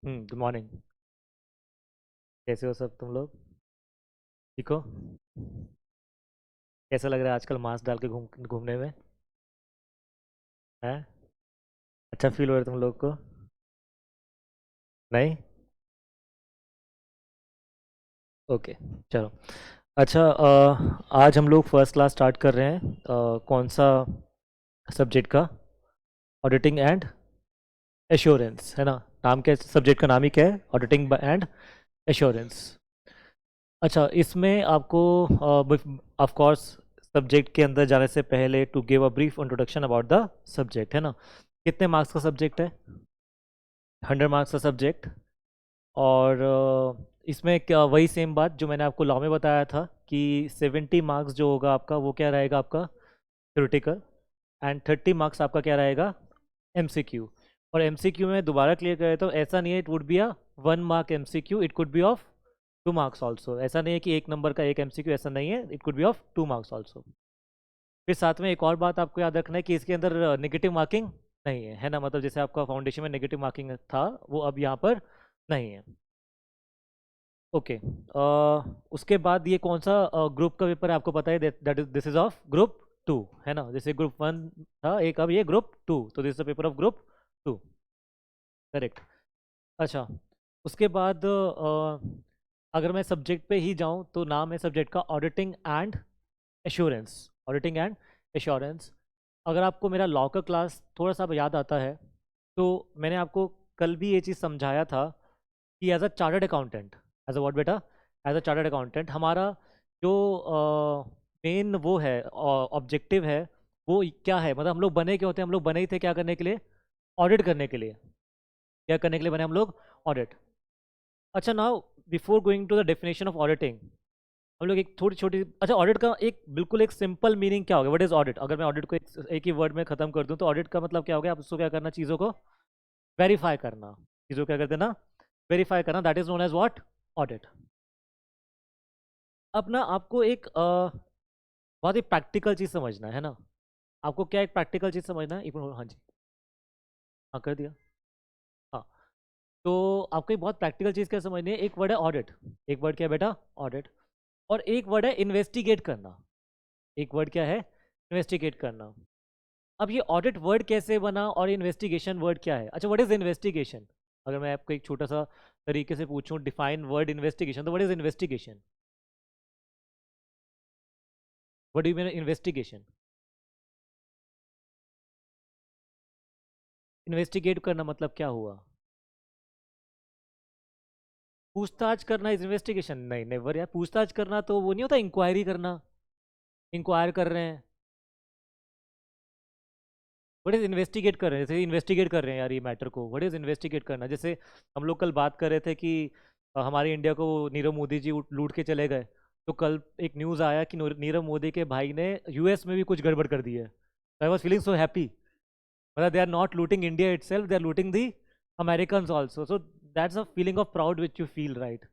Good morning. कैसे हो सब तुम लोग? ठीक हो? कैसा लग रहा है आजकल मास्क डाल के घूमने में? है? अच्छा फील हो रहा है तुम लोग को? नहीं? ओके, चलो। अच्छा, आज हम लोग फर्स्ट क्लास स्टार्ट कर रहे हैं। कौन सा सब्जेक्ट का? ऑडिटिंग एंड एश्योरेंस, है ना? नाम क्या, सब्जेक्ट का नाम ही क्या है? Auditing and assurance. अच्छा, इसमें आपको ऑफ कोर्स सब्जेक्ट के अंदर जाने से पहले to give a brief introduction about the subject, है ना? कितने मार्क्स का सब्जेक्ट है? 100 मार्क्स का सब्जेक्ट। और इसमें क्या, वही सेम बात जो मैंने आपको लॉ में बताया था कि 70 मार्क्स जो होगा आपका, वो क्या रहेगा आपका? थ्योरेटिकल। एंड 30 मार्क्स आपका क्या रहेगा? एमसीक्यू। और एमसीक्यू में दोबारा क्लियर करें तो ऐसा नहीं है it would be a 1 mark MCQ, it could be of 2 marks also. ऐसा नहीं है कि एक नंबर का एक एमसीक्यू, ऐसा नहीं है, it could be of 2 marks also. फिर साथ में एक और बात आपको याद रखना है कि इसके अंदर नेगेटिव मार्किंग नहीं है, है ना? मतलब जैसे आपका फाउंडेशन में नेगेटिव मार्किंग था, वो अब यहाँ पर नहीं है। ओके। उसके बाद ये कौन सा ग्रुप का पेपर है आपको पता है? That is this is of group 2, है ना? जैसे ग्रुप 1 था एक, अब ये ग्रुप 2, तो this is the paper of group 2। Correct. अच्छा, उसके बाद अगर मैं सब्जेक्ट पे ही जाऊं तो नाम है सब्जेक्ट का auditing and assurance. Auditing and assurance. अगर आपको मेरा लॉ का क्लास थोड़ा सा याद आता है तो मैंने आपको कल भी ये चीज़ समझाया था कि as a chartered accountant, as a what बेटा? एज अ चार्टर्ड अकाउंटेंट हमारा जो मेन वो है, ऑब्जेक्टिव है, वो क्या है? मतलब हम लोग बने क्या होते हैं? हम लोग बने ही थे क्या करने के लिए? ऑडिट करने के लिए। क्या करने के लिए बने हम लोग? ऑडिट। अच्छा, now before going to the definition of auditing, हम लोग एक थोड़ी छोटी, अच्छा ऑडिट का एक बिल्कुल एक सिंपल मीनिंग क्या होगा? What is audit? अगर मैं ऑडिट को एक ही वर्ड में खत्म कर दूं तो ऑडिट का मतलब क्या हो गया? आप उसको क्या करना? चीज़ों को वेरीफाई करना। चीज़ों को क्या करते ना? वेरीफाई करना। That is known as what? Audit. अब ना आपको एक बहुत ही प्रैक्टिकल चीज़ समझना है ना? आपको क्या एक प्रैक्टिकल चीज़ समझना है? एक मिनट, हाँ जी। हाँ, कर दिया। हाँ, तो आपको एक बहुत प्रैक्टिकल चीज़ क्या समझनी है? एक वर्ड है ऑडिट। एक वर्ड क्या है बेटा? ऑडिट। और एक वर्ड है इन्वेस्टिगेट करना। एक वर्ड क्या है? इन्वेस्टिगेट करना। अब ये ऑडिट वर्ड कैसे बना और इन्वेस्टिगेशन वर्ड क्या है? अच्छा, व्हाट इज इन्वेस्टिगेशन? अगर मैं आपको एक छोटा सा तरीके से पूछूं डिफाइन वर्ड इन्वेस्टिगेशन, तो what is investigation? What do you mean investigation? Investigate करना मतलब क्या हुआ? पूछताछ करना इज इन्वेस्टिगेशन? नहीं, नेवर यार। पूछताछ करना तो वो नहीं होता, इंक्वायरी करना। इंक्वायर कर रहे हैं। व्हाट इज इन्वेस्टिगेट कर रहे हैं? जैसे इन्वेस्टिगेट कर रहे हैं यार ये मैटर को। व्हाट इज इन्वेस्टिगेट करना? जैसे हम लोग कल बात कर रहे थे कि हमारे इंडिया को नीरव मोदी जी लूट के चले गए। तो कल एक न्यूज़ आया कि नीरव मोदी के भाई ने यूएस में भी कुछ गड़बड़ कर दी है। I was feeling so happy. मतलब they are not looting India itself, they are looting the American also. So that's a feeling of proud which you feel, right?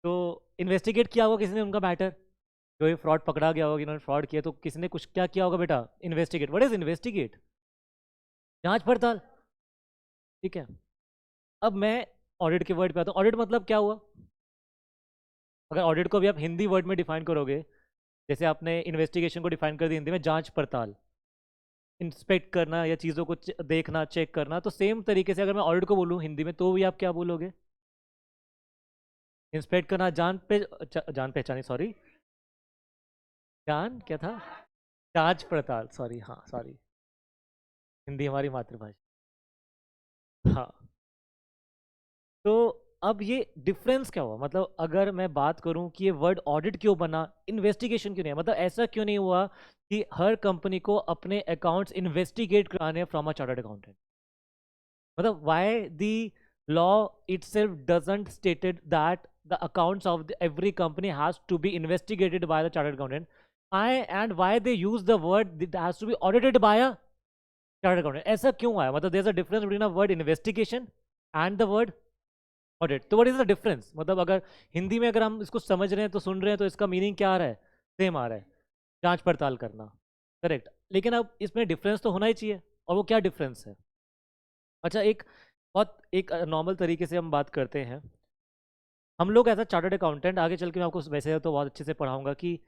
तो इन्वेस्टिगेट किया होगा किसी ने उनका मैटर। जो ये फ्रॉड पकड़ा गया होगा, इन्होंने फ्रॉड किया, तो किसी ने कुछ क्या किया होगा बेटा? इन्वेस्टिगेट। What is investigate? जांच पड़ताल। ठीक है। अब मैं ऑडिट के वर्ड पे आता हूँ। ऑडिट मतलब क्या हुआ? अगर ऑडिट को भी आप हिंदी वर्ड में डिफाइन करोगे, जैसे आपने इन्वेस्टिगेशन को डिफाइन कर दी हिंदी में, जांच पड़ताल, इंस्पेक्ट करना या चीज़ों को देखना, चेक करना, तो सेम तरीके से अगर मैं ऑडिट को बोलूँ हिंदी में तो भी आप क्या बोलोगे? इंस्पेक्ट करना, जान पहचानी, सॉरी। जान क्या था? जांच पड़ताल, सॉरी, हाँ सॉरी। हिंदी हमारी मातृभाषा। हाँ। तो अब ये डिफरेंस क्या हुआ? मतलब अगर मैं बात करूं कि ये वर्ड ऑडिट क्यों बना, इन्वेस्टिगेशन क्यों नहीं है? मतलब ऐसा क्यों नहीं हुआ कि हर कंपनी को अपने अकाउंट्स इन्वेस्टिगेट कराने फ्रॉम अ चार्टर्ड अकाउंटेंट? मतलब why the law itself doesn't stated that the accounts of every company has to be investigated by the chartered accountant? And why they use the word that has to be audited by a chartered accountant? ऐसा क्यों आया? मतलब there's a difference between a word investigation and the word audit. तो what is the difference? मतलब अगर हिंदी में अगर हम इसको समझ रहे हैं तो सुन रहे हैं तो इसका मीनिंग क्या आ रहा है? सेम आ रहा है, जांच पड़ताल करना। करेक्ट। लेकिन अब इसमें डिफरेंस तो होना ही चाहिए, और वो क्या डिफरेंस है? अच्छा, एक बहुत एक नॉर्मल तरीके से हम बात करते हैं। हम लोग एज अ चार्टर्ड अकाउंटेंट, आगे चल के मैं आपको वैसे तो बहुत अच्छे से पढ़ाऊंगा कि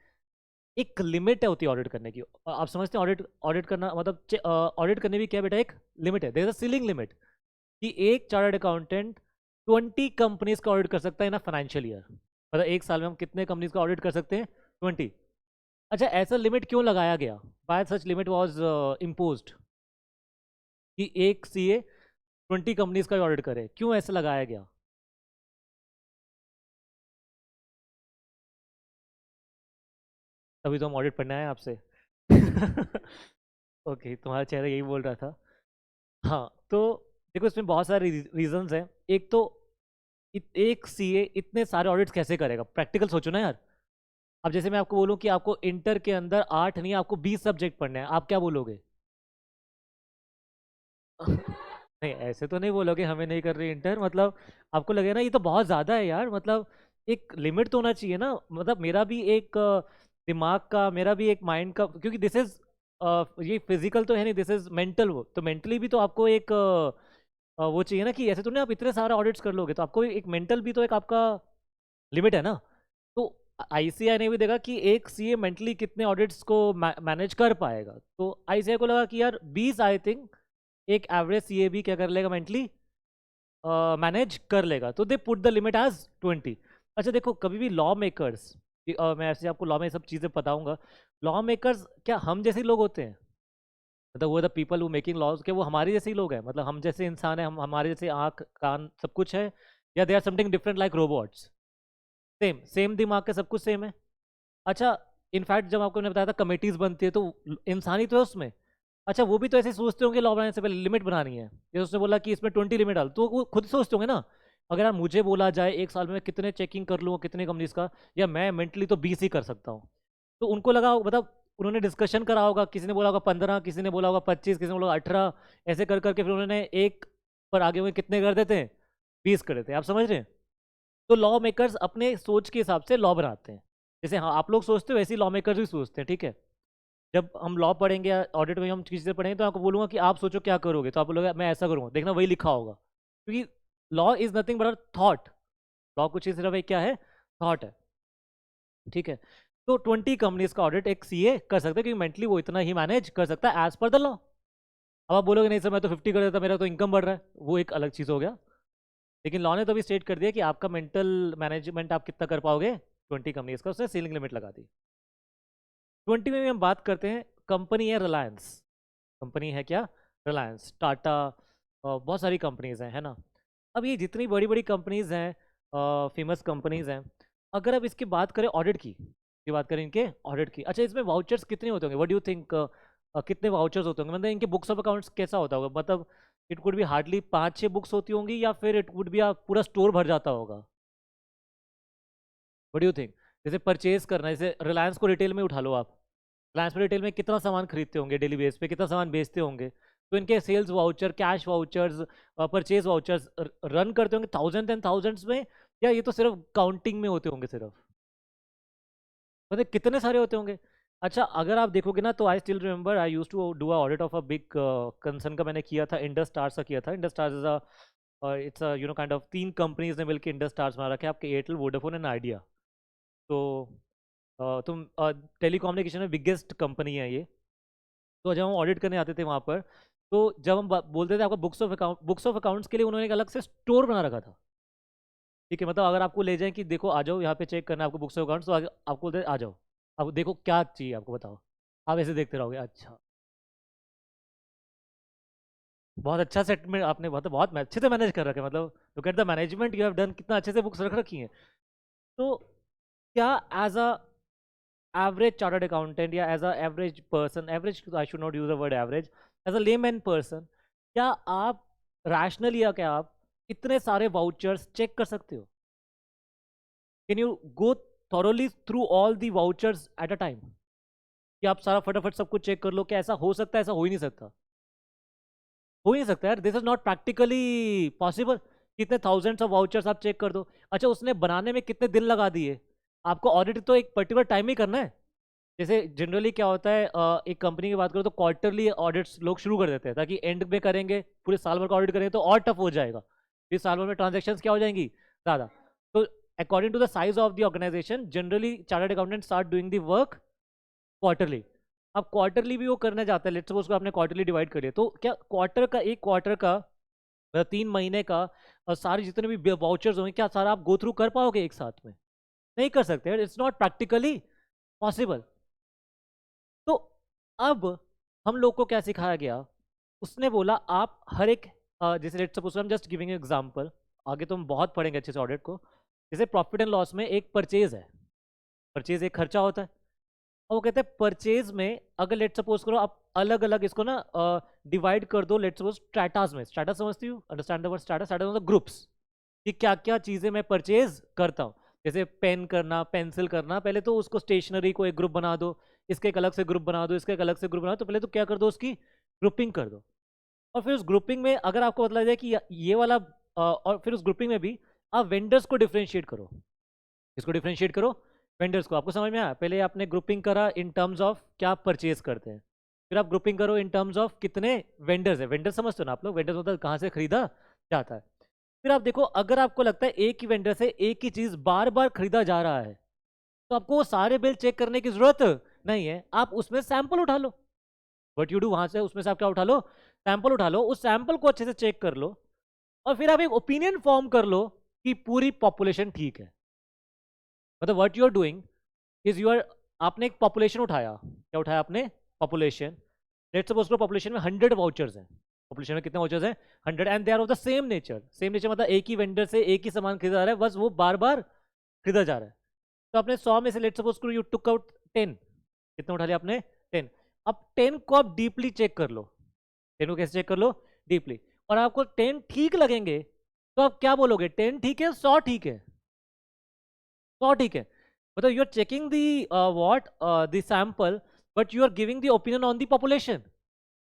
एक लिमिट है होती है ऑडिट करने की। आप समझते हैं ऑडिट ऑडिट करना मतलब ऑडिट करने भी क्या बेटा, एक लिमिट है, there is a ceiling limit कि एक चार्टर्ड अकाउंटेंट 20 कंपनीज का ऑडिट कर सकता है इन अ फाइनेंशियल ईयर। मतलब एक साल में हम कितने कंपनीज का ऑडिट कर सकते हैं? 20। अच्छा, ऐसा लिमिट क्यों लगाया गया? Bye such limit was imposed कि एक सीए 20 कंपनीज का ऑडिट करे, क्यों ऐसा लगाया गया? तभी तो हम ऑडिट पढ़ने आए आपसे। ओके, तुम्हारा चेहरा यही बोल रहा था। हाँ, तो देखो इसमें बहुत सारे रीजंस हैं। एक तो एक सीए इतने सारे ऑडिट्स कैसे करेगा? प्रैक्टिकल सोचो ना यार। अब जैसे मैं आपको बोलूं कि आपको इंटर के अंदर 8 नहीं, आपको 20 सब्जेक्ट पढ़ने हैं, आप क्या बोलोगे? नहीं, ऐसे तो नहीं बोलोगे हमें नहीं कर रही इंटर, मतलब आपको लगेगा ना ये तो बहुत ज़्यादा है यार। मतलब एक लिमिट तो होना चाहिए ना। मतलब मेरा भी एक दिमाग का, मेरा भी एक माइंड का, क्योंकि दिस इज ये फिजिकल तो है नहीं, दिस इज मेंटल। वो तो मेंटली भी तो आपको एक वो चाहिए ना कि ऐसे तो नहीं आप इतने सारे ऑडिट्स कर लोगे, तो आपको एक मेंटल भी तो एक आपका लिमिट है ना। तो आईसीआई ने भी देखा कि एक सीए मेंटली कितने ऑडिट्स को मैनेज कर पाएगा। तो आईसीआई को लगा कि यार 20 आई थिंक एक एवरेज सीए भी क्या कर लेगा, मेंटली मैनेज कर लेगा। तो they put the limit as 20। अच्छा देखो, कभी भी लॉ मेकर्स, मैं ऐसे आपको लॉ में सब चीज़ें बताऊंगा। लॉ मेकर्स क्या हम जैसे ही लोग होते हैं? मतलब वो the people who making laws, के वो हमारे जैसे ही लोग हैं? मतलब हम जैसे इंसान है, हम हमारे जैसे आँख कान सब कुछ है, या they are something different like robots? Same same दिमाग का सब कुछ सेम है। अच्छा, इनफैक्ट जब आपको मैंने बताया था कमेटीज बनती है तो इंसान ही तो है उसमें। अच्छा, वो भी तो ऐसे सोचते होंगे लॉ बनाने से पहले लिमिट बनानी है। जैसे उसने बोला कि इसमें 20 लिमिट डाल, तो वो खुद सोचते होंगे ना। अगर यार मुझे बोला जाए एक साल में मैं कितने चेकिंग कर लूँगा कितने कंपनीज का, या मैं मेंटली तो 20 ही कर सकता हूँ। तो उनको लगा मतलब उन्होंने डिस्कशन करा होगा, किसी ने बोला होगा 15, किसी ने बोला होगा 25, किसी ने बोला 18, ऐसे कर करके फिर उन्होंने एक पर आगे हुए कितने कर देते हैं, 20 कर देते हैं। आप समझ रहे हैं? तो लॉ मेकर्स अपने सोच के हिसाब से लॉ बनाते हैं। जैसे हाँ आप लोग सोचते हो वैसे ही लॉ मेकर्स भी सोचते हैं, ठीक है। जब हम लॉ पढ़ेंगे या ऑडिट में हम चीज़ें पढ़ेंगे तो आपको बोलूंगा कि आप सोचो क्या करोगे, तो आप बोलोगे मैं ऐसा करूँगा, देखना वही लिखा होगा। क्योंकि law is nothing but thought. Law कुछ ही सिर्फ एक क्या है, थॉट है, ठीक है। तो 20 कंपनीज का ऑडिट एक सीए कर सकता है, क्योंकि मेंटली वो इतना ही मैनेज कर सकता है एज पर द लॉ। अब आप बोलोगे नहीं सर मैं तो 50 कर देता, मेरा तो इनकम बढ़ रहा है, वो एक अलग चीज़ हो गया। लेकिन लॉ ने तो भी स्टेट कर दिया कि आपका मेंटल मैनेजमेंट आप कितना कर पाओगे, 20 कंपनीज का, उसने सीलिंग लिमिट लगा दी। 20 में भी हम बात करते हैं, कंपनी है रिलायंस। कंपनी है क्या? रिलायंस, टाटा, बहुत सारी कंपनीज हैं, है ना। अब ये जितनी बड़ी बड़ी कंपनीज हैं, फेमस कंपनीज हैं, अगर अब इसकी बात करें ऑडिट की बात करें इनके ऑडिट की, अच्छा इसमें वाउचर्स कितने होते होंगे? व्हाट डू यू थिंक, कितने वाउचर्स होते होंगे? मतलब इनके बुक्स ऑफ अकाउंट्स कैसा होता होगा? मतलब इट कुड भी हार्डली 5-6 बुक्स होती होंगी, या फिर इट वुड बी पूरा स्टोर भर जाता होगा? What do you think? जैसे परचेज करना है, जैसे रिलायंस को रिटेल में उठा लो आप। रिलायंस में रिटेल में कितना सामान खरीदते होंगे डेली बेस पे, कितना सामान बेचते होंगे? तो इनके sales voucher, cash vouchers, purchase vouchers run करते होंगे थाउजेंड एंड थाउजेंड्स में, या ये तो सिर्फ काउंटिंग में होते होंगे सिर्फ? मतलब कितने सारे होते होंगे। अच्छा, अगर आप देखोगे ना, तो I still remember I use to do a audit of a big concern का, मैंने किया था इंडस स्टार्स का किया था। Indus Stars is a it's a kind of 3 companies ने मिलकर इंडस स्टार्स बना रखे हैं, आपके एयरटेल, वोडाफोन एंड आइडिया। तो तुम टेलीकम्युनिकेशन में बिगेस्ट कंपनी है ये। तो जब हम ऑडिट करने आते थे वहाँ पर, तो जब हम बोलते थे आपका बुक्स ऑफ अकाउंट्स के लिए उन्होंने एक अलग से स्टोर बना रखा था, ठीक है। मतलब अगर आपको ले जाएं कि देखो आ जाओ यहाँ पे चेक करना है आपको बुक्स ऑफ अकाउंट्स, तो आपको बोलते हैं, आ जाओ अब देखो क्या चाहिए आपको बताओ। आप ऐसे देखते रहोगे। अच्छा, बहुत अच्छा सेट में आपने, बहुत बहुत अच्छे से मैनेज कर रखा है। मतलब look at the management you have done, कितना अच्छे से बुक्स रख रखी हैं। तो क्या as a average chartered accountant, या as a average person, average I should not use the word average, as a layman person, क्या आप रैशनली, या क्या आप इतने सारे वाउचर्स चेक कर सकते हो? Can you go thoroughly through all the vouchers at a time, कि आप सारा फटाफट सब कुछ चेक कर लो? क्या ऐसा हो सकता है? ऐसा हो ही नहीं सकता, हो ही नहीं सकता यार, this is not practically possible. कितने थाउजेंड्स ऑफ वाउचर्स आप चेक कर दो। अच्छा, उसने बनाने में कितने दिन लगा दिए? आपको ऑडिट तो एक पर्टिकुलर टाइम ही करना है। जैसे जनरली क्या होता है, एक कंपनी की बात करो तो क्वार्टरली ऑडिट्स लोग शुरू कर देते हैं, ताकि एंड में करेंगे पूरे साल भर का ऑडिट करेंगे तो और टफ हो जाएगा, फिर साल भर में ट्रांजेक्शन्स क्या हो जाएंगी ज़्यादा। तो according to the size of the organisation generally chartered accountant start doing the work quarterly. अब क्वार्टरली भी वो करने जाता है, लेट्स सपोज को आपने क्वार्टरली डिवाइड कर लिया, तो क्या क्वार्टर का, एक क्वार्टर का 3 महीने का सारे जितने भी वाउचर्स होंगे, क्या सारा आप गो थ्रू कर पाओगे एक साथ में? नहीं कर सकते, इट्स नॉट प्रैक्टिकली पॉसिबल। तो अब हम लोग को क्या सिखाया गया, उसने बोला आप हर एक जैसे let's suppose I am just giving example, आगे तो हम बहुत पढ़ेंगे अच्छे से ऑडिट को। जैसे प्रॉफिट एंड लॉस में एक परचेज है, परचेज एक खर्चा होता है, और वो कहते हैं परचेज में अगर लेट सपोज करो आप अलग अलग इसको ना डिवाइड कर दो, लेट सपोज स्ट्रैटास में, स्ट्रैटा समझती हूँ, understand the word strata, strata मतलब ग्रुप्स, कि क्या क्या चीज़ें मैं परचेज करता हूँ। जैसे पेन करना, पेंसिल करना, पहले तो उसको स्टेशनरी को एक ग्रुप बना दो, इसके एक अलग से ग्रुप बना दो, इसके एक अलग से ग्रुप बना दो, तो पहले तो क्या कर दो, उसकी ग्रुपिंग कर दो। और फिर उस ग्रुपिंग में अगर आपको पता लग जाए कि ये वाला और फिर उस ग्रुपिंग में भी आप वेंडर्स को डिफ्रेंशिएट करो। इसको डिफ्रेंशिएट करो, वेंडर्स को। आपको समझ में आया? पहले आपने ग्रुपिंग करा इन टर्म्स ऑफ क्या आप परचेज करते हैं, फिर आप ग्रुपिंग करो इन टर्म्स ऑफ कितने वेंडर्स है। वेंडर समझते हो ना आप लोग? वेंडर्स मतलब कहाँ से खरीदा जाता है। फिर आप देखो, अगर आपको लगता है एक ही वेंडर से एक ही चीज़ बार बार खरीदा जा रहा है, तो आपको वो सारे बिल चेक करने की जरूरत नहीं है, आप उसमें सैंपल उठा लो। वट यू डू, वहां से उसमें से आप क्या उठा लो, सैंपल उठा लो, उस सैंपल को अच्छे से चेक कर लो, और फिर आप एक ओपिनियन फॉर्म कर लो कि पूरी पॉपुलेशन ठीक है। मतलब what you are doing is you are, आपने एक पॉपुलेशन उठाया, क्या उठाया आपने? पॉपुलेशन। लेट्स सपोज करो पॉपुलेशन में 100 वाउचर्स हैं, पॉपुलेशन में कितने वाउचर्स हैं? 100, and they are of the same nature. Same nature मतलब एक ही वेंडर से एक ही सामान खरीदा जा रहा है, बस वो बार बार खरीदा जा रहा है। तो आपने 100 में से लेट्स सपोज करो यू टुक आउट 10, कितना उठा लिया आपने? 10। अब 10 को आप डीपली चेक कर लो। 10 को कैसे चेक कर लो? डीपली। और आपको 10 ठीक लगेंगे तो आप क्या बोलोगे? 10 ठीक है, 100 ठीक है, 100 ठीक है। मतलब you are checking the what the sample, but you are giving the opinion on the population.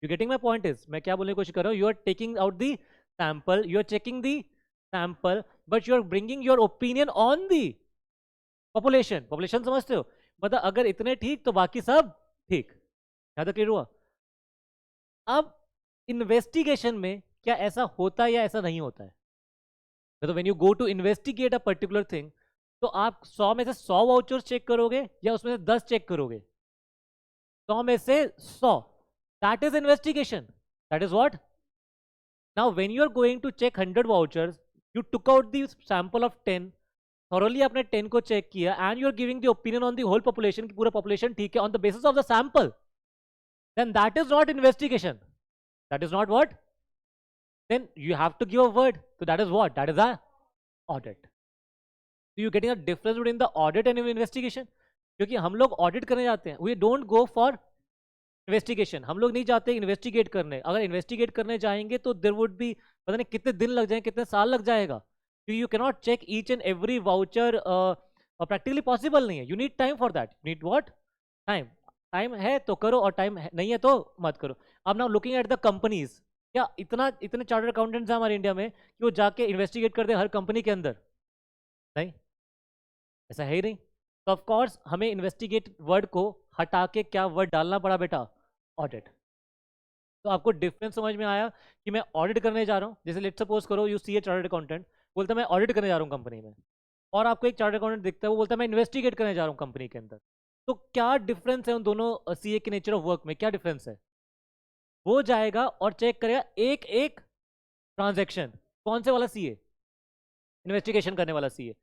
You getting my point? Is, मैं क्या बोलने की कोशिश कर रहा हूँ, you are taking out the sample, you are checking the sample, but you are bringing your opinion on the population. Population समझते हो? मतलब अगर इतने ठीक तो बाकी सब ठीक। यहां तक क्लियर हुआ? अब इन्वेस्टिगेशन में क्या ऐसा होता है या ऐसा नहीं होता है? मतलब when you go to investigate a particular thing, तो आप 100 में से 100 वाउचर्स चेक करोगे या उसमें से 10 चेक करोगे? 100 में से 100, that is investigation. That is what? Now when you are going to check 100 vouchers, you took out the sample of 10, thoroughly आपने 10 को चेक किया, and you are giving the opinion on the whole population की पूरा population ठीक है on the basis of the sample, then that is not investigation. That is not what? Then you have to give a word. So that is what? That is a audit. So you getting a difference between the audit and investigation? क्योंकि हम लोग audit करने जाते हैं, we don't go for investigation. हम लोग नहीं जाते इन्वेस्टिगेट करने। अगर इन्वेस्टिगेट करने जाएंगे तो देर वुड बी, पता नहीं कितने दिन लग जाएंगे, कितने साल लग जाएगा, क्योंकि you cannot check each and every voucher, practically possible नहीं है। You need time for that. You need what? Time. Time है तो करो, और टाइम नहीं है तो मत करो। अब now looking at the companies, क्या इतने चार्टर्ड अकाउंटेंट्स हैं हमारे इंडिया में कि वो जाके इन्वेस्टिगेट कर दे हर कंपनी के अंदर? नहीं, ऐसा है ही नहीं। तो ऑफ कोर्स हमें इन्वेस्टिगेट वर्ड को हटा के क्या वर्ड डालना पड़ा बेटा? ऑडिट। तो आपको डिफरेंस समझ में आया कि मैं ऑडिट करने जा रहा हूँ। जैसे लेट्स सपोज करो you see a chartered accountant, बोलता है मैं ऑडिट करने जा रहा हूँ कंपनी में, और आपको एक चार्टर्ड अकाउंटेंट दिखता है वो बोलता है मैं इन्वेस्टिगेट करने जा रहा हूँ कंपनी के अंदर। तो क्या डिफरेंस है उन दोनों सीए के नेचर ऑफ वर्क में? क्या डिफरेंस है? वो जाएगा और चेक करेगा एक एक ट्रांजैक्शन। कौन से वाला सीए? इन्वेस्टिगेशन करने वाला सीए।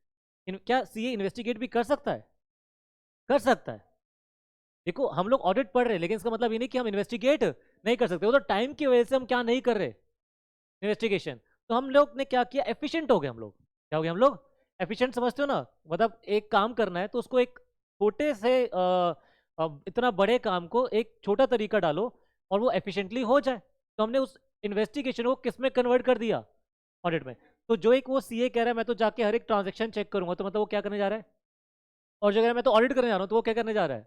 क्या सीए इन्वेस्टिगेट भी कर सकता है? कर सकता है। देखो हम लोग ऑडिट पढ़ रहे हैं, लेकिन इसका मतलब ये नहीं कि हम इन्वेस्टिगेट नहीं कर सकते। वो तो टाइम की वजह से हम क्या नहीं कर रहे, इन्वेस्टिगेशन। तो हम लोग ने क्या किया, एफिशिएंट हो गए हम लोग। क्या हो गए हम लोग? एफिशिएंट। समझते हो ना? मतलब एक काम करना है तो उसको एक छोटे से इतना बड़े काम को एक छोटा तरीका डालो और वो एफिशिएंटली हो जाए। तो हमने उस इन्वेस्टिगेशन को किस में कन्वर्ट कर दिया? ऑडिट में। तो जो एक वो सीए कह रहा है मैं तो जाके हर एक ट्रांजेक्शन चेक करूंगा, तो मतलब वो क्या करने जा रहा है? और जो कह रहा है मैं तो ऑडिट करने जा रहा हूँ, तो वो क्या करने जा रहा है?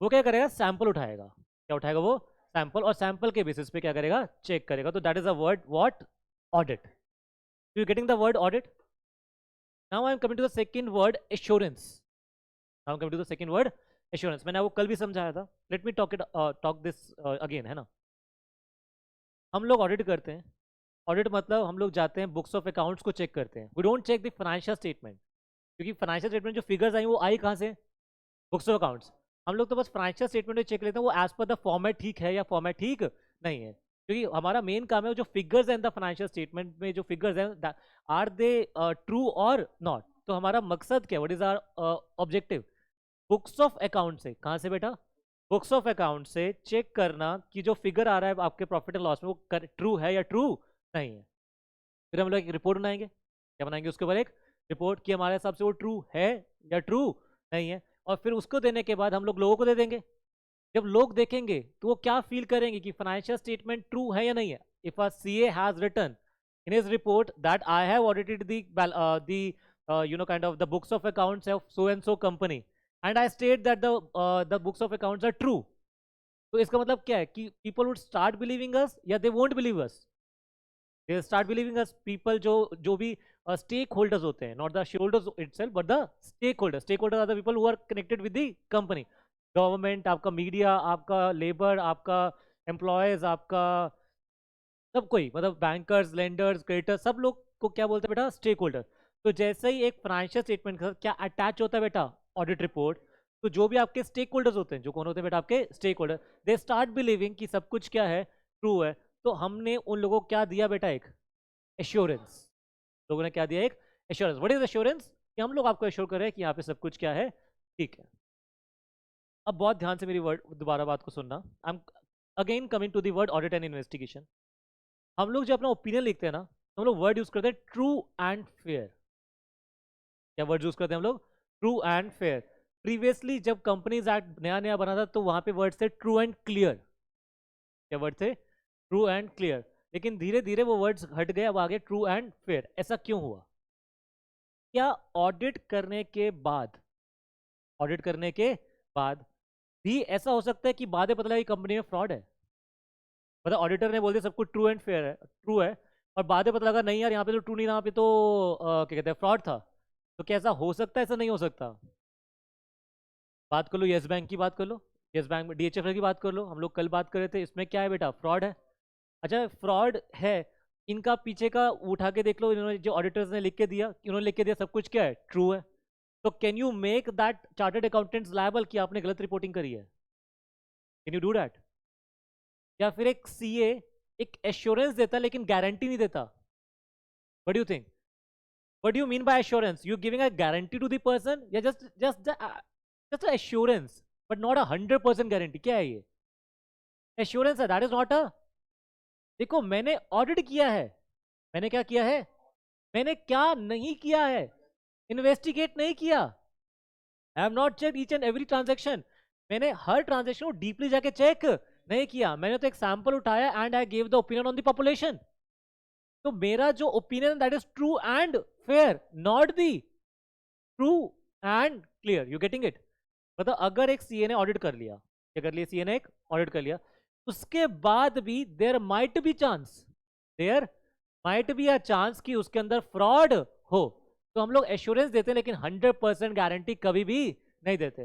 वो क्या करेगा? सैंपल उठाएगा। क्या उठाएगा वो? सैंपल। और सैंपल के बेसिस पे क्या करेगा? चेक करेगा। तो that is a word what? Audit. You getting the word audit? Now I am coming to the second word, assurance. Now coming to the second word, assurance मैंने आपको कल भी समझाया था, let me talk this again, है ना। हम लोग ऑडिट करते हैं, ऑडिट मतलब हम लोग जाते हैं बुक्स ऑफ अकाउंट्स को चेक करते हैं, we don't check the financial statement, क्योंकि फाइनेंशियल स्टेटमेंट जो फिगर्स आई वो आई कहाँ से, बुक्स ऑफ अकाउंट्स। हम लोग तो बस फाइनेंशियल स्टेटमेंट चेक लेते हैं वो एज पर द फॉर्मेट ठीक है या फॉर्मेट ठीक नहीं है, क्योंकि हमारा मेन काम है जो फिगर्स हैं द फाइनेंशियल स्टेटमेंट में, जो फिगर्स हैं आर दे ट्रू और नॉट। तो हमारा मकसद क्या, what is our objective, books of account से, कहाँ से बेटा, बुक्स ऑफ अकाउंट से चेक करना कि जो फिगर आ रहा है आपके प्रॉफिट एंड लॉस में वो ट्रू है या ट्रू नहीं है। फिर हम लोग एक रिपोर्ट बनाएंगे, क्या बनाएंगे उसके ऊपर, एक रिपोर्ट कि हमारे हिसाब से वो ट्रू है या ट्रू नहीं है। और फिर उसको देने के बाद हम लोग लोगों को दे देंगे। जब लोग देखेंगे तो वो क्या फील करेंगे कि फाइनेंशियल स्टेटमेंट ट्रू है या नहीं है। If a CA has written in his report that I have audited the kind of the books of accounts of so and so company and I state that the books of accounts are true, तो इसका मतलब क्या है कि people would start believing us या they won't believe us, they start believing us। people जो भी stake holders होते हैं, not the shareholders itself but the stakeholders, stakeholders are the people who are connected with the company, government, आपका media, आपका labour, आपका employees, आपका सब कोई, मतलब बैंकर्स, लेंडर्स, क्रेडिटर्स, सब लोग को क्या बोलते हैं बेटा, स्टेक होल्डर। तो जैसे ही एक फाइनेंशियल स्टेटमेंट का क्या अटैच होता है बेटा, ऑडिट रिपोर्ट, तो जो भी आपके स्टेक होल्डर्स होते हैं, जो कौन होते हैं बेटा, आपके stakeholder, they start believing कि सब कुछ क्या है, ट्रू है। तो हमने उन लोगों को क्या दिया बेटा, एक एश्योरेंस। लोगों ने क्या दिया, एक एश्योरेंस। व्हाट इज एश्योरेंस, कि हम लोग आपको एश्योर कर रहे हैं कि यहाँ पे सब कुछ क्या है, ठीक है। अब बहुत ध्यान से मेरी वर्ड दोबारा बात को सुनना, I am again coming to the word audit and investigation. हम लोग जो अपना ओपिनियन लिखते हैं ना, हम लोग वर्ड यूज करते हैं ट्रू एंड फेयर। क्या वर्ड यूज करते हैं हम लोग, ट्रू एंड फेयर। प्रीवियसली जब कंपनीज एक्ट नया नया बना था तो वहां पे वर्ड थे ट्रू एंड क्लियर, क्या वर्ड थे, ट्रू एंड क्लियर। लेकिन धीरे धीरे वो वर्ड्स हट गए, अब आगे ट्रू एंड फेयर। ऐसा क्यों हुआ, क्या ऑडिट करने के बाद, ऑडिट करने के बाद भी ऐसा हो सकता है कि बाद में पता लगा कि कंपनी में फ्रॉड है, मतलब ऑडिटर ने बोल दिया सब कुछ ट्रू एंड फेयर है, ट्रू है, और बाद में पता लगा नहीं यार यहाँ पे तो ट्रू नहीं, यहाँ पे तो क्या कहते हैं, फ्रॉड था। तो क्या ऐसा हो सकता है, ऐसा नहीं हो सकता। बात कर लो येस बैंक की, बात कर लो, येस बैंक में डीएचएफ की बात कर लो, हम लोग कल बात कर रहे थे, इसमें क्या है बेटा, फ्रॉड है। अच्छा फ्रॉड है, इनका पीछे का उठा के देख लो, इन्होंने जो ऑडिटर्स ने लिख के दिया, इन्होंने लिख के दिया सब कुछ क्या है, ट्रू है। तो can you make that chartered accountants liable कि आपने गलत रिपोर्टिंग करी है, कैन यू डू दैट। या फिर एक सीए एक एश्योरेंस देता लेकिन गारंटी नहीं देता, what do you think, what do you mean by assurance, you giving a guarantee to the person या just assurance but not 100% guarantee, क्या है ये, एश्योरेंस है, दैट इज नॉट अ, देखो मैंने ऑडिट किया है, मैंने क्या किया है, मैंने क्या नहीं किया है, इन्वेस्टिगेट नहीं किया, I am not check each and every transaction, मैंने हर ट्रांजेक्शन को डीपली जाके चेक नहीं किया, मैंने तो एक सैंपल उठाया and I give the opinion on the population. तो मेरा जो opinion that is true and fair, not the true and clear, you getting it. मतलब अगर एक सीए ने ऑडिट कर लिया, क्या कर लिया, सीए ने एक ऑडिट कर लिया, उसके बाद भी there might be chance, there might be a chance कि उसके अंदर फ्रॉड हो, तो हम लोग एश्योरेंस देते हैं लेकिन 100% गारंटी कभी भी नहीं देते।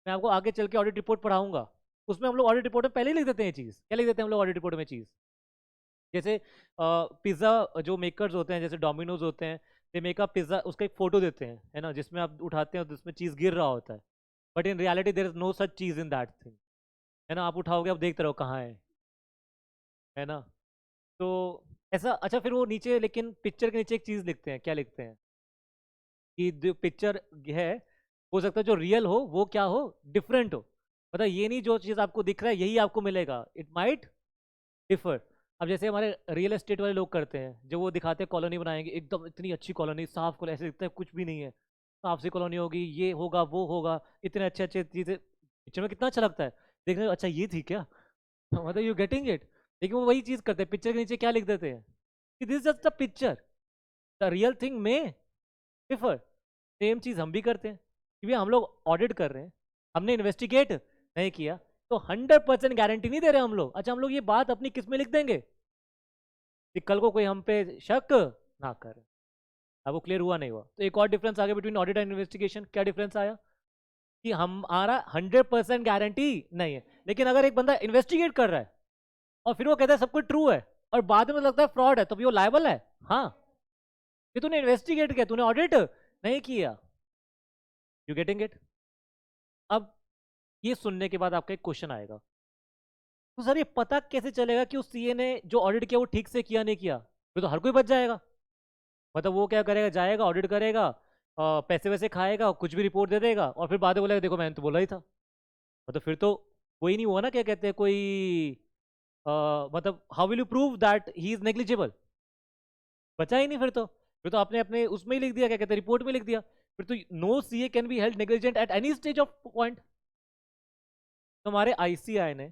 मैं आपको आगे चल के ऑडिट रिपोर्ट पढ़ाऊंगा, उसमें हम लोग ऑडिट रिपोर्ट में पहले ही लिख देते हैं चीज, क्या लिख देते हैं हम लोग ऑडिट रिपोर्ट में चीज, जैसे पिज्ज़ा जो मेकर्स होते हैं, जैसे डोमिनोज होते हैं, दे मेक अ पिज्ज़ा, उसका एक फोटो देते हैं, है ना, जिसमें आप उठाते हैं जिसमें चीज़ गिर रहा होता है, but in reality there is no such चीज़ इन दैट थिंग, है ना, आप उठाओगे आप देखते रहो कहाँ है ना। तो ऐसा, अच्छा फिर वो नीचे, लेकिन पिक्चर के नीचे एक चीज़ लिखते हैं, क्या लिखते हैं, कि जो पिक्चर है हो सकता है जो रियल हो वो क्या हो, डिफरेंट हो, मतलब ये नहीं जो चीज़ आपको दिख रहा है यही आपको मिलेगा, इट माइट डिफर। अब जैसे हमारे रियल एस्टेट वाले लोग करते हैं, जो वो दिखाते हैं कॉलोनी बनाएंगे एकदम इतनी अच्छी कॉलोनी, साफ कॉलोनी, ऐसे दिखता है कुछ भी नहीं है, साफ सी कॉलोनी होगी, ये होगा वो होगा, इतने अच्छे अच्छे चीज़ें, पिक्चर में कितना अच्छा लगता है देखने में, अच्छा ये थी क्या, मतलब यू गेटिंग इट। लेकिन वो वही चीज़ करते हैं, पिक्चर के नीचे क्या लिख देते हैं कि this just a picture, the real thing में डिफर। सेम चीज़ हम भी करते हैं कि भैया हम लोग ऑडिट कर रहे हैं, हमने इन्वेस्टिगेट नहीं किया, तो 100% गारंटी नहीं दे रहे हम लोग। अच्छा हम लोग ये बात अपनी किस में लिख देंगे कि कल को कोई हम पे शक ना करे। अब वो क्लियर हुआ नहीं हुआ, तो एक और डिफरेंस आ गया बिटवीन ऑडिट एंड इन्वेस्टिगेशन, क्या डिफरेंस आया, कि हमारा 100% गारंटी नहीं है। लेकिन अगर एक बंदा इन्वेस्टिगेट कर रहा है और फिर वो कहता है सब कुछ ट्रू है और बाद में लगता है फ्रॉड है, तो भी वो लायबल है। हाँ, ये तूने इन्वेस्टिगेट किया, तूने ऑडिट नहीं किया। You getting it? अब ये सुनने के बाद आपका एक क्वेश्चन आएगा, तो सर ये पता कैसे चलेगा कि उस सीए ने जो ऑडिट किया वो ठीक से किया नहीं किया? फिर तो हर कोई बच जाएगा। मतलब वो क्या करेगा, जाएगा ऑडिट करेगा, पैसे वैसे खाएगा, कुछ भी रिपोर्ट दे देगा और फिर बाद में बोलेगा देखो मैंने तो बोला ही था। मतलब फिर तो कोई नहीं हुआ ना, क्या कहते हैं, कोई मतलब how will you prove that he is negligible? बचा ही नहीं फिर तो आपने अपने उसमें ही लिख दिया, क्या कहते हैं, रिपोर्ट में लिख दिया। फिर तो no CA can be held negligent at any stage of point. तो हमारे आईसीआई ने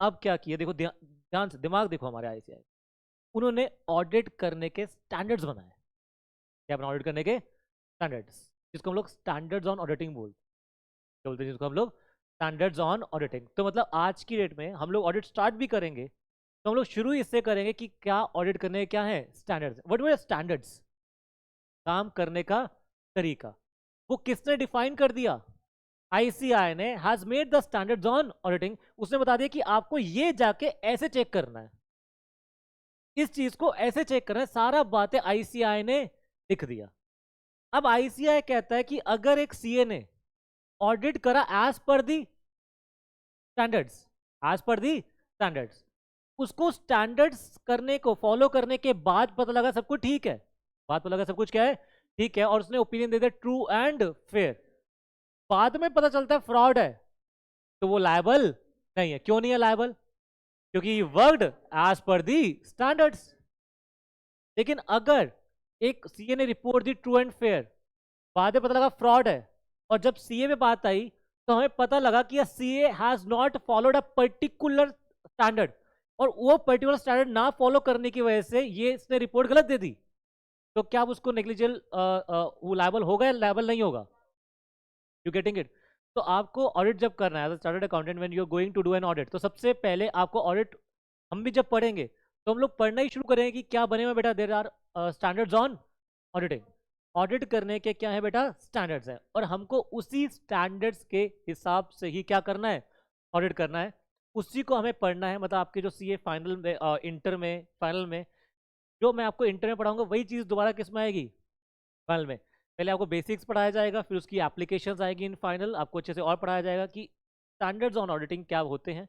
अब क्या किया, देखो ध्यान से दिमाग देखो, हमारे आईसीआई उन्होंने ऑडिट करने के स्टैंडर्ड्स बनाए। क्या अपना ऑडिट करने के स्टैंडर्ड्स, जिसको हम लोग स्टैंडर्ड्स ऑन ऑडिटिंग बोलते हैं, जिसको हम लोग स्टैंडर्ड्स ऑन ऑडिटिंग। तो मतलब आज की डेट में हम लोग ऑडिट स्टार्ट भी करेंगे तो हम लोग शुरू इससे करेंगे कि क्या ऑडिट करने के क्या है स्टैंडर्ड्स। What were standards? काम करने का तरीका। वो किसने डिफाइन कर दिया? आईसीआई ने has made the standards on auditing. उसने बता दिया कि आपको ये जाके ऐसे चेक करना है, इस चीज को ऐसे चेक करना है, सारा बातें आईसीआई ने लिख दिया। अब आईसीआई कहता है कि अगर एक सीए ने ऑडिट करा as per the standards, as per the standards, उसको स्टैंडर्ड्स करने को फॉलो करने के बाद पता लगा सब कुछ ठीक है, बात पता लगा सब कुछ क्या है ठीक है, और उसने ओपिनियन दे दिया ट्रू एंड फेयर, बाद में पता चलता है फ्रॉड है, तो वो लायबल नहीं है। क्यों नहीं है लायबल? क्योंकि worked as per the standards. लेकिन अगर एक सीए ने report the true and fair, बाद में पता लगा फ्रॉड है, और जब सीए में बात आई तो हमें पता लगा कि CA has not followed a particular standard, और वो पर्टिकुलर स्टैंडर्ड ना फॉलो करने की वजह से ये इसने रिपोर्ट गलत दे दी, तो क्या आप उसको नेग्लिजिबल वो लायबल होगा या लायबल नहीं होगा? You getting it? तो आपको ऑडिट जब करना है as a chartered accountant, when you are going to do an audit, तो सबसे पहले आपको ऑडिट, हम भी जब पढ़ेंगे तो हम लोग पढ़ना ही शुरू करेंगे कि क्या बने हुए बेटा, there are standards on auditing. Audit करने के क्या है बेटा, स्टैंडर्ड्स हैं, और हमको उसी स्टैंडर्ड्स के हिसाब से ही क्या करना है, ऑडिट करना है। उसी को हमें पढ़ना है। मतलब आपके जो सीए फाइनल में, इंटर में, फाइनल में, जो मैं आपको इंटर में पढ़ाऊंगा वही चीज़ दोबारा किस में आएगी, फाइनल में। पहले आपको बेसिक्स पढ़ाया जाएगा, फिर उसकी एप्लीकेशंस आएगी, इन फाइनल आपको अच्छे से और पढ़ाया जाएगा कि स्टैंडर्ड्स ऑन ऑडिटिंग क्या होते हैं,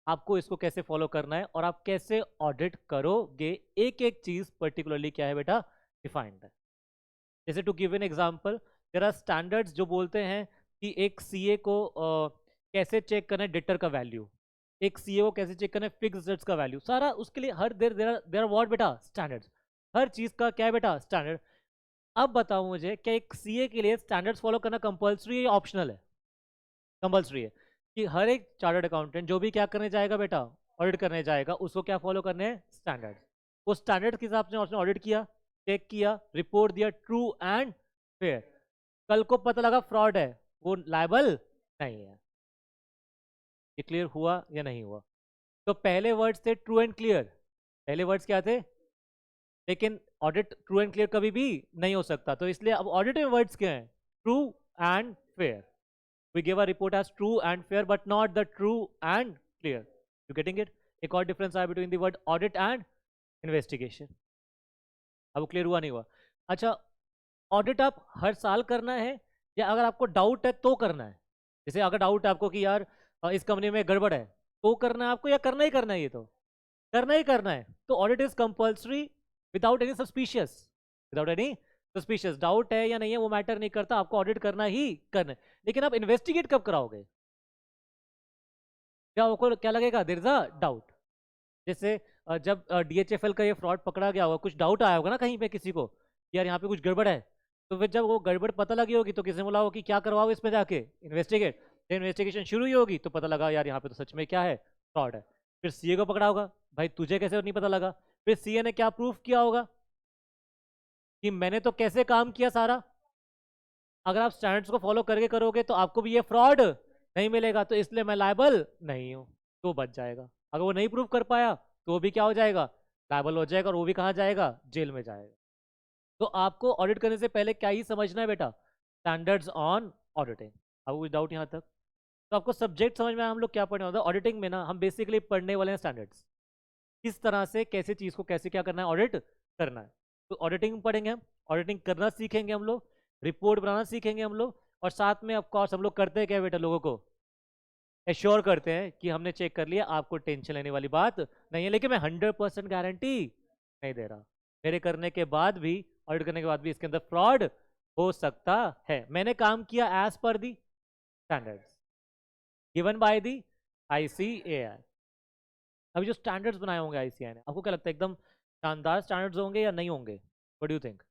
आपको इसको कैसे फॉलो करना है, और आप कैसे ऑडिट करोगे। एक एक चीज़ पर्टिकुलरली क्या है बेटा, डिफाइंड है। जैसे to give an example, there are standards जो बोलते हैं कि एक सीए को कैसे चेक करना है डेटर का वैल्यू, एक सीए को कैसे चेक करना है फिक्स एसेट्स का वैल्यू, सारा उसके लिए हर देयर आर व्हाट बेटा, स्टैंडर्ड्स। हर चीज़ का क्या है बेटा, स्टैंडर्ड। अब बताओ मुझे, क्या एक सीए के लिए स्टैंडर्ड्स फॉलो करना कंपलसरी है या ऑप्शनल है? कंपलसरी है कि हर एक चार्टर्ड अकाउंटेंट जो भी क्या करने जाएगा बेटा, ऑडिट करने जाएगा, उसको क्या फॉलो करने हैं, स्टैंडर्ड। उस स्टैंडर्ड के हिसाब से उसने ऑडिट किया, चेक किया, रिपोर्ट दिया ट्रू एंड फेयर, कल को पता लगा फ्रॉड है, वो लायबल नहीं है। ये क्लियर हुआ या नहीं हुआ? तो पहले वर्ड्स थे ट्रू एंड क्लियर, पहले वर्ड्स क्या थे, लेकिन ऑडिट ट्रू एंड क्लियर कभी भी नहीं हो सकता, तो इसलिए अब ऑडिट में वर्ड्स क्या हैं, true and fair. We give a report as true and fair but not the true and clear. You getting it? एक और डिफरेंस है between the word audit and investigation. अब क्लियर हुआ नहीं हुआ? अच्छा, ऑडिट आप हर साल करना है या अगर आपको डाउट है तो करना है? जैसे अगर डाउट है आपको कि यार इस कंपनी में गड़बड़ है, तो करना है आपको या करना ही करना है? ये तो करना ही करना है। तो audit is compulsory without any suspicious, without any suspicious. Doubt है या नहीं है वो मैटर नहीं करता, आपको ऑडिट करना ही करना है। लेकिन आप इन्वेस्टिगेट कब कराओगे? क्या आपको क्या लगेगा, देयर इज अ डाउट। जैसे जब डीएचएफएल का ये फ्रॉड पकड़ा गया होगा, कुछ डाउट आया होगा ना कहीं पे किसी को, यार यहाँ पे कुछ गड़बड़ है, तो फिर जब वो गड़बड़ पता लगी होगी तो किसी ने बोला होगा कि क्या करवाओ इसमें जाके, इन्वेस्टिगेट। इन्वेस्टिगेशन शुरू ही होगी तो पता लगा यार यहाँ पे तो सच में क्या है, फ्रॉड है। फिर सीए को पकड़ा होगा, भाई तुझे कैसे नहीं पता लगा? फिर सीए ने क्या प्रूफ किया होगा कि मैंने तो कैसे काम किया सारा। अगर आप स्टैंडर्ड्स को फॉलो करके करोगे तो आपको भी ये फ्रॉड नहीं मिलेगा, तो इसलिए मैं लायबल नहीं हूँ, तो बच जाएगा। अगर वो नहीं प्रूव कर पाया तो वो भी क्या हो जाएगा, लायबल हो जाएगा, और वो भी कहाँ जाएगा, जेल में जाएगा। तो आपको ऑडिट करने से पहले क्या ही समझना है बेटा, स्टैंडर्ड्स ऑन ऑडिटिंग। आपको कुछ डाउट यहाँ तक? तो आपको सब्जेक्ट समझ में आया हम लोग क्या पढ़ने वाले हैं? ऑडिटिंग में ना हम बेसिकली पढ़ने वाले हैं स्टैंडर्ड्स, किस तरह से कैसे चीज़ को कैसे क्या करना है, ऑडिट करना है। तो ऑडिटिंग पढ़ेंगे हम, ऑडिटिंग करना सीखेंगे हम लोग, रिपोर्ट बनाना सीखेंगे हम लोग, और साथ में ऑफकोर्स हम लोग करते हैं क्या बेटा, लोगों को एश्योर करते हैं कि हमने चेक कर लिया, आपको टेंशन लेने वाली बात नहीं है। लेकिन मैं 100% गारंटी नहीं दे रहा, मेरे करने के बाद भी, ऑडिट करने के बाद भी इसके अंदर फ्रॉड हो सकता है। मैंने काम किया as per the standards given by the ICAI। अभी जो स्टैंडर्ड्स बनाए होंगे ICAI ने, आपको क्या लगता है एकदम शानदार स्टैंडर्ड्स होंगे या नहीं होंगे? What do you think?